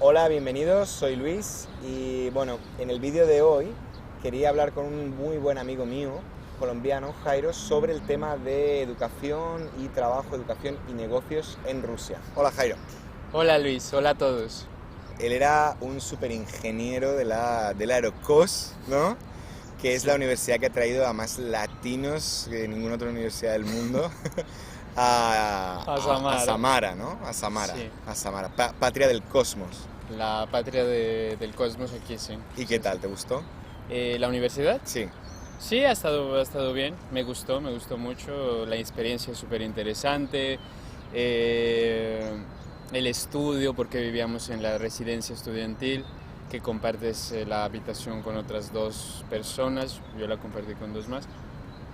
Hola, bienvenidos, soy Luis y bueno, en el vídeo de hoy quería hablar con un muy buen amigo mío, colombiano, Jairo, sobre el tema de educación y trabajo, educación y negocios en Rusia. Hola Jairo. Hola Luis, hola a todos. Él era un súper ingeniero de la Aerocos, ¿no? Que es Sí. la universidad que ha traído a más latinos que ninguna otra universidad del mundo A a Samara. Samara, ¿no? Sí, A Samara, patria del cosmos. la patria del cosmos aquí, sí. ¿Y qué Sí, sí. tal? ¿Te gustó? ¿La universidad? Sí. Sí, ha estado bien, me gustó mucho, la experiencia es súper interesante, el estudio, porque vivíamos en la residencia estudiantil, que compartes la habitación con otras dos personas, yo la compartí con dos más.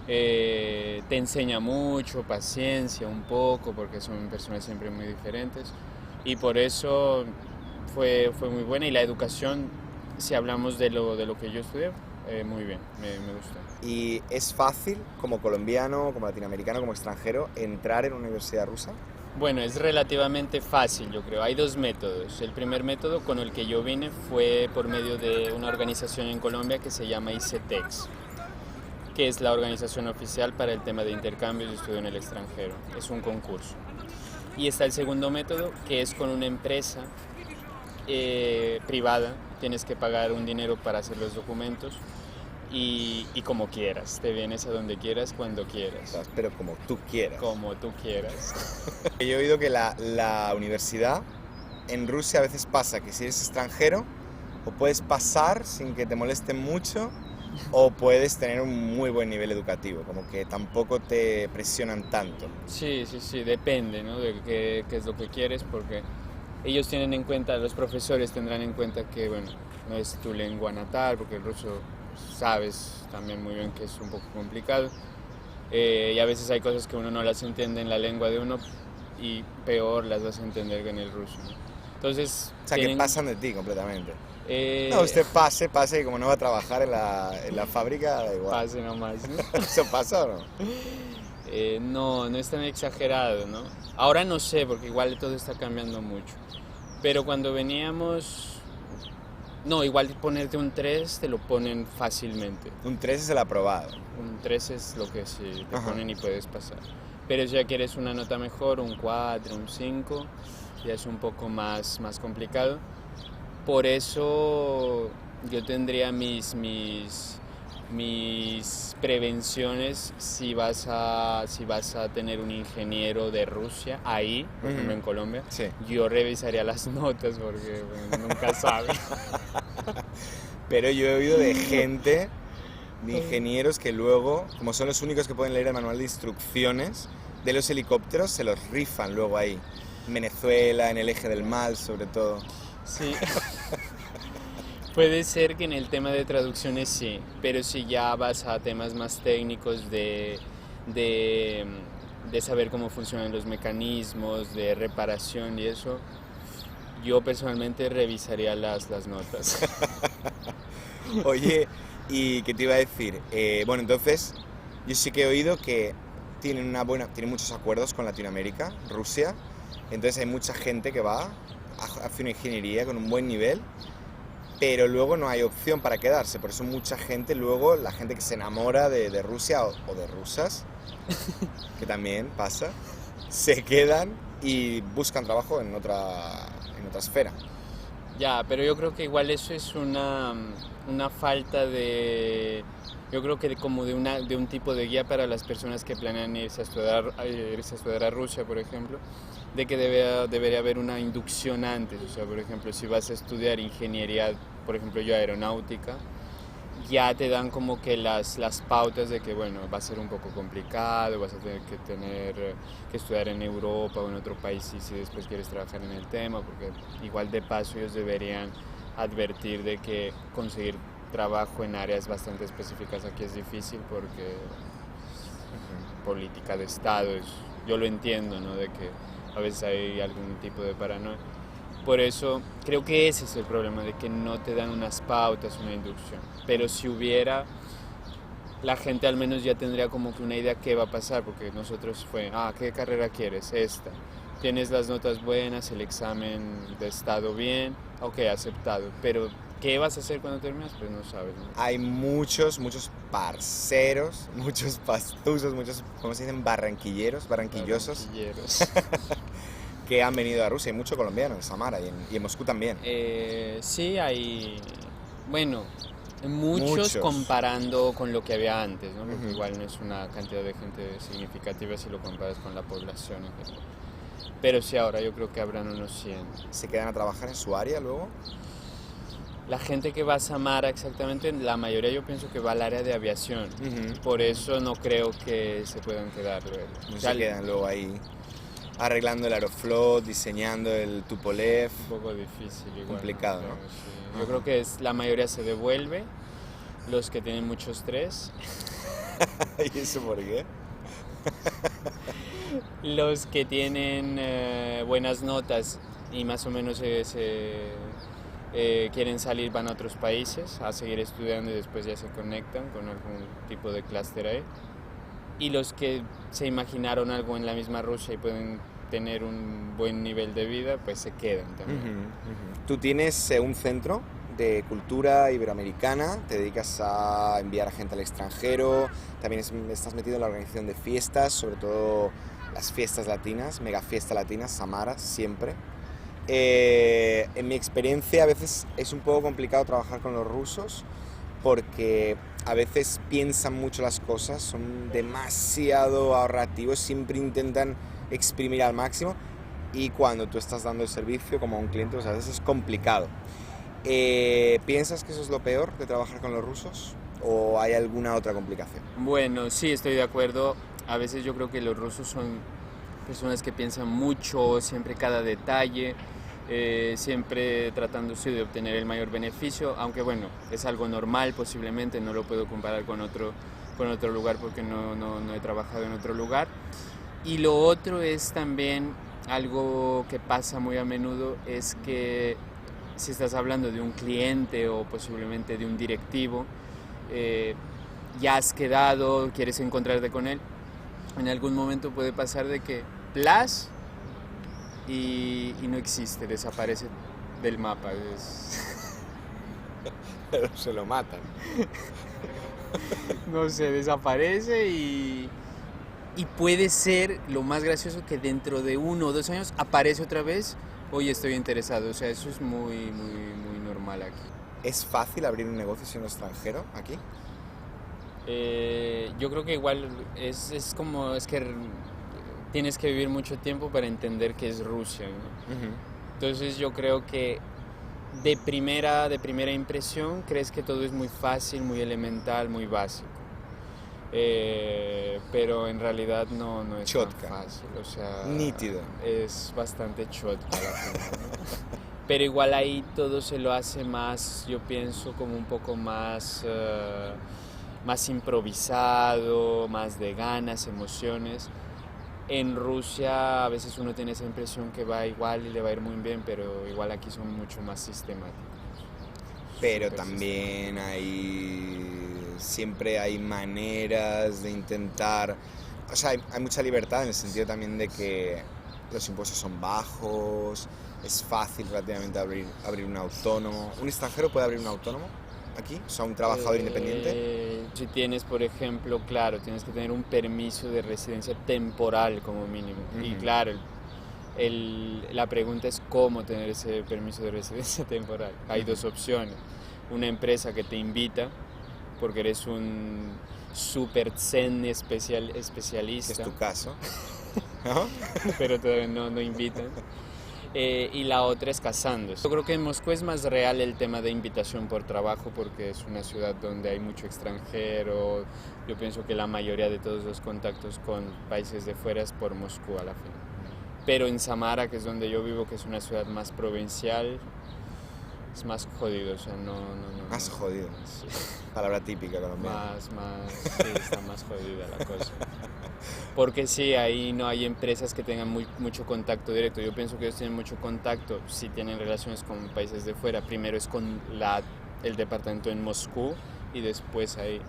Te enseña mucho, paciencia un poco, porque son personas siempre muy diferentes. Y por eso fue muy buena. Y la educación, si hablamos de lo que yo estudié, muy bien, me gustó. ¿Y es fácil, como colombiano, como latinoamericano, como extranjero, entrar en una universidad rusa? Bueno, es relativamente fácil, yo creo. Hay dos métodos. El primer método con el que yo vine fue por medio de una organización en Colombia que se llama ICETEX, que es la organización oficial para el tema de intercambio y estudio en el extranjero. Es un concurso. Y está el segundo método, que es con una empresa privada. Tienes que pagar un dinero para hacer los documentos y como quieras. Te vienes a donde quieras, cuando quieras. Pero como tú quieras. Como tú quieras. Yo he oído que la universidad en Rusia a veces pasa que si eres extranjero, o puedes pasar sin que te molesten mucho, o puedes tener un muy buen nivel educativo, como que tampoco te presionan tanto. Sí, sí, sí, depende, ¿no? De qué es lo que quieres, porque ellos tienen en cuenta, los profesores tendrán en cuenta que, bueno, no es tu lengua natal, porque el ruso sabes también muy bien que es un poco complicado. Y a veces hay cosas que uno no las entiende en la lengua de uno y peor las vas a entender que en el ruso, ¿no? Entonces, O sea, que pasan de ti completamente. No, eh, usted pase, y como no va a trabajar en la fábrica, da igual. pase nomás, ¿no? ¿Eso pasa o no? No, no es tan exagerado, ¿no? Ahora no sé, porque igual todo está cambiando mucho. Pero cuando veníamos, no, igual ponerte un 3 te lo ponen fácilmente. Un 3 es el aprobado. Un 3 es lo que sí te Ajá. ponen y puedes pasar. Pero si ya quieres una nota mejor, un 4, un 5, ya es un poco más complicado. Por eso yo tendría mis prevenciones si vas a tener un ingeniero de Rusia ahí, por ejemplo en Colombia. Sí. Yo revisaría las notas porque bueno, nunca sabe. Pero yo he oído de gente, de ingenieros que luego, como son los únicos que pueden leer el manual de instrucciones de los helicópteros, se los rifan luego ahí. En Venezuela, en el Eje del Mal, sobre todo. Sí. Puede ser que en el tema de traducciones sí, pero si ya vas a temas más técnicos de, de saber cómo funcionan los mecanismos, de reparación y eso, yo personalmente revisaría las notas. Oye, ¿y qué te iba a decir? Bueno, entonces, yo sí que he oído que tienen muchos acuerdos con Latinoamérica, Rusia. Entonces hay mucha gente que va, hace una ingeniería con un buen nivel, pero luego no hay opción para quedarse. Por eso mucha gente, luego, la gente que se enamora de Rusia o de rusas, que también pasa, se quedan y buscan trabajo en otra esfera. Ya, pero yo creo que igual eso es una falta de, yo creo que como de un tipo de guía para las personas que planean irse a estudiar a Rusia, por ejemplo, de que debería haber una inducción antes. O sea, por ejemplo, si vas a estudiar ingeniería, por ejemplo, yo aeronáutica, ya te dan como que las pautas de que, bueno, va a ser un poco complicado, vas a tener que estudiar en Europa o en otro país si después quieres trabajar en el tema, porque igual de paso ellos deberían advertir de que conseguir trabajo en áreas bastante específicas aquí es difícil porque política de Estado, yo lo entiendo, ¿no? De que a veces hay algún tipo de paranoia. Por eso creo que ese es el problema, de que no te dan unas pautas, una inducción. Pero si hubiera, la gente al menos ya tendría como que una idea qué va a pasar, porque nosotros ¿qué carrera quieres? Esta. Tienes las notas buenas, el examen de estado bien, Ok, aceptado. Pero, ¿qué vas a hacer cuando terminas? Pues no sabes, ¿no? Hay muchos parceros, muchos pastusos, muchos, ¿cómo se dicen? Barranquillosos, Barranquilleros. que han venido a Rusia. Hay mucho colombiano en Samara y en Moscú también. Sí, hay, bueno, muchos Muchos. comparando con lo que había antes, ¿no? Porque Ujú. igual no es una cantidad de gente significativa si lo comparas con la población en general. Pero sí, ahora yo creo que habrán unos 100. Se quedan a trabajar en su área luego. La gente que va a Samara exactamente, la mayoría yo pienso que va al área de aviación. Por eso no creo que se puedan quedar luego. No O sea, se quedan luego ahí arreglando el Aeroflot, diseñando el Tupolev. un poco difícil igual. Complicado, ¿no? Creo, sí. Ajá. Yo creo que la mayoría se devuelve, los que tienen mucho estrés, ¿Y eso por qué? los que tienen buenas notas y más o menos quieren salir, van a otros países a seguir estudiando y después ya se conectan con algún tipo de clúster ahí. Y los que se imaginaron algo en la misma Rusia y pueden tener un buen nivel de vida, pues se quedan también. Tú tienes un centro de cultura iberoamericana, te dedicas a enviar a gente al extranjero, también estás metido en la organización de fiestas, sobre todo las fiestas latinas, mega fiesta latina, Samara, siempre. En mi experiencia a veces es un poco complicado trabajar con los rusos porque a veces piensan mucho las cosas, son demasiado ahorrativos, siempre intentan exprimir al máximo y cuando tú estás dando el servicio como a un cliente, pues a veces es complicado. ¿Piensas que eso es lo peor de trabajar con los rusos o hay alguna otra complicación? Bueno, sí, estoy de acuerdo. A veces yo creo que los rusos son personas que piensan mucho, siempre cada detalle, siempre tratando sí, de obtener el mayor beneficio, aunque bueno, es algo normal posiblemente, no lo puedo comparar con otro lugar porque no he trabajado en otro lugar. Y lo otro es también algo que pasa muy a menudo, es que si estás hablando de un cliente o posiblemente de un directivo, ya has quedado, quieres encontrarte con él, en algún momento puede pasar de que plas y no existe, desaparece del mapa. Pero se lo matan. No sé, desaparece y puede ser lo más gracioso que dentro de 1 o 2 años aparece otra vez. Oye, estoy interesado. O sea, eso es muy normal aquí. ¿Es fácil abrir un negocio siendo extranjero aquí? Yo creo que igual es como, es que tienes que vivir mucho tiempo para entender que es Rusia, ¿no? Entonces yo creo que de primera impresión crees que todo es muy fácil, muy elemental, muy básico. Pero en realidad no es Chotka. tan fácil, o sea, Nítido. es bastante chotka la final, ¿no? Pero igual ahí todo se lo hace más, yo pienso, como un poco más improvisado, más de ganas, emociones. En Rusia a veces uno tiene esa impresión que va igual y le va a ir muy bien, pero igual aquí son mucho más sistemáticos. Pero Súper también siempre hay maneras de intentar, o sea, hay mucha libertad en el sentido también de que los impuestos son bajos, es fácil relativamente abrir un autónomo. ¿Un extranjero puede abrir un autónomo aquí? O sea, un trabajador independiente. Si tienes, por ejemplo, claro, tienes que tener un permiso de residencia temporal como mínimo. Y claro, la pregunta es cómo tener ese permiso de residencia temporal. Hay 2 opciones. Una empresa que te invita porque eres un super zen especialista. Que es tu caso, ¿no? Pero todavía no invitan. Y la otra es casándose. Yo creo que en Moscú es más real el tema de invitación por trabajo porque es una ciudad donde hay mucho extranjero. Yo pienso que la mayoría de todos los contactos con países de fuera es por Moscú a la fin. Pero en Samara, que es donde yo vivo, que es una ciudad más provincial, es más jodido, o sea, no. Más jodido. Sí. Palabra típica colombiana. Sí, está más jodida la cosa. Porque sí, ahí no hay empresas que tengan mucho contacto directo. Yo pienso que ellos tienen mucho contacto, si tienen relaciones con países de fuera. Primero es con el departamento en Moscú y después ahí.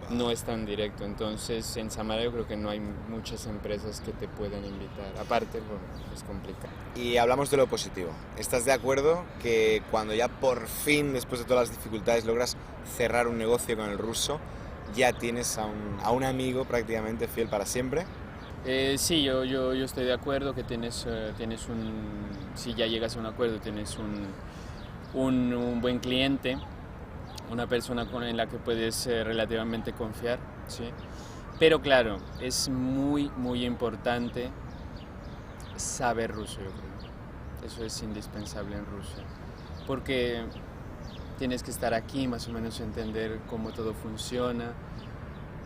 no es tan directo. Entonces en Samara yo creo que no hay muchas empresas que te puedan invitar. Aparte, bueno, es complicado. Y hablamos de lo positivo. ¿Estás de acuerdo que cuando ya por fin, después de todas las dificultades, logras cerrar un negocio con el ruso, ya tienes a un amigo prácticamente fiel para siempre? Sí, yo estoy de acuerdo que si ya llegas a un acuerdo, tienes un buen cliente, una persona en la que puedes relativamente confiar, ¿sí? Pero claro, es muy, muy importante saber ruso, yo creo. Eso es indispensable en Rusia, porque tienes que estar aquí, más o menos entender cómo todo funciona.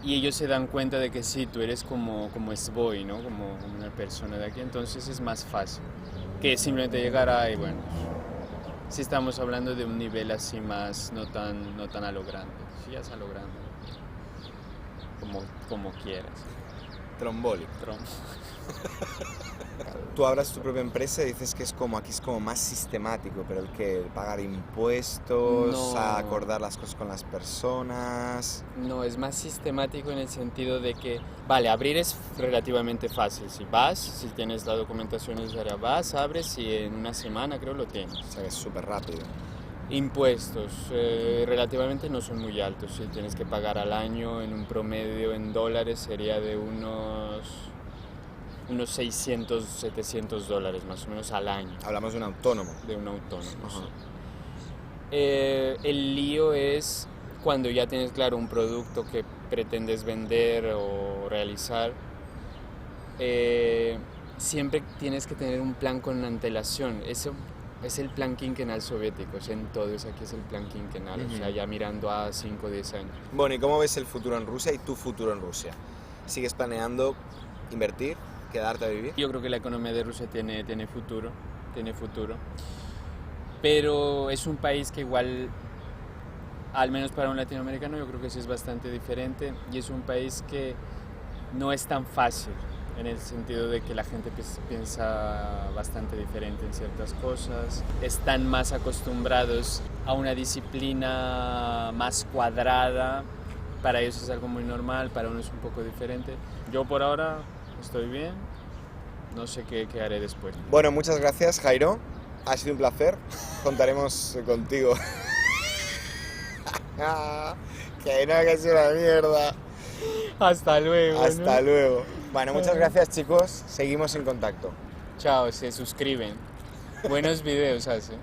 Y ellos se dan cuenta de que sí, tú eres como esboy, ¿no? Como una persona de aquí, entonces es más fácil que simplemente llegar a, y bueno, si estamos hablando de un nivel así más, no tan a lo grande, sí, ya es a lo grande, como quieras. Tromboli. Trump. Tú abras tu propia empresa y dices que aquí es como más sistemático, pero el que pagar impuestos, No. acordar las cosas con las personas. No, es más sistemático en el sentido de que, vale, abrir es relativamente fácil. Si tienes la documentación necesaria, abres y en una semana creo lo tienes. O sea que es súper rápido. Impuestos, relativamente no son muy altos. Si tienes que pagar al año en un promedio en dólares sería de unos 600, 700 dólares más o menos al año. Hablamos de un autónomo. De un autónomo. Ajá. Sí. El lío es cuando ya tienes claro un producto que pretendes vender o realizar. Siempre tienes que tener un plan con antelación. Eso es el plan quinquenal soviético, en todo eso aquí es el plan quinquenal, o sea, ya mirando a 5 o 10 años. Bueno, ¿y cómo ves el futuro en Rusia y tu futuro en Rusia? ¿Sigues planeando invertir, quedarte a vivir? Yo creo que la economía de Rusia tiene futuro, pero es un país que igual, al menos para un latinoamericano, yo creo que sí es bastante diferente y es un país que no es tan fácil, en el sentido de que la gente piensa bastante diferente en ciertas cosas, están más acostumbrados a una disciplina más cuadrada, para ellos es algo muy normal, para uno es un poco diferente. Yo por ahora estoy bien, no sé qué haré después. Bueno, muchas gracias, Jairo, ha sido un placer, contaremos contigo. Que no, que es una mierda. Hasta luego. Hasta ¿no? luego. Bueno, muchas gracias, chicos. Seguimos en contacto. Chao, se suscriben. Buenos videos hace.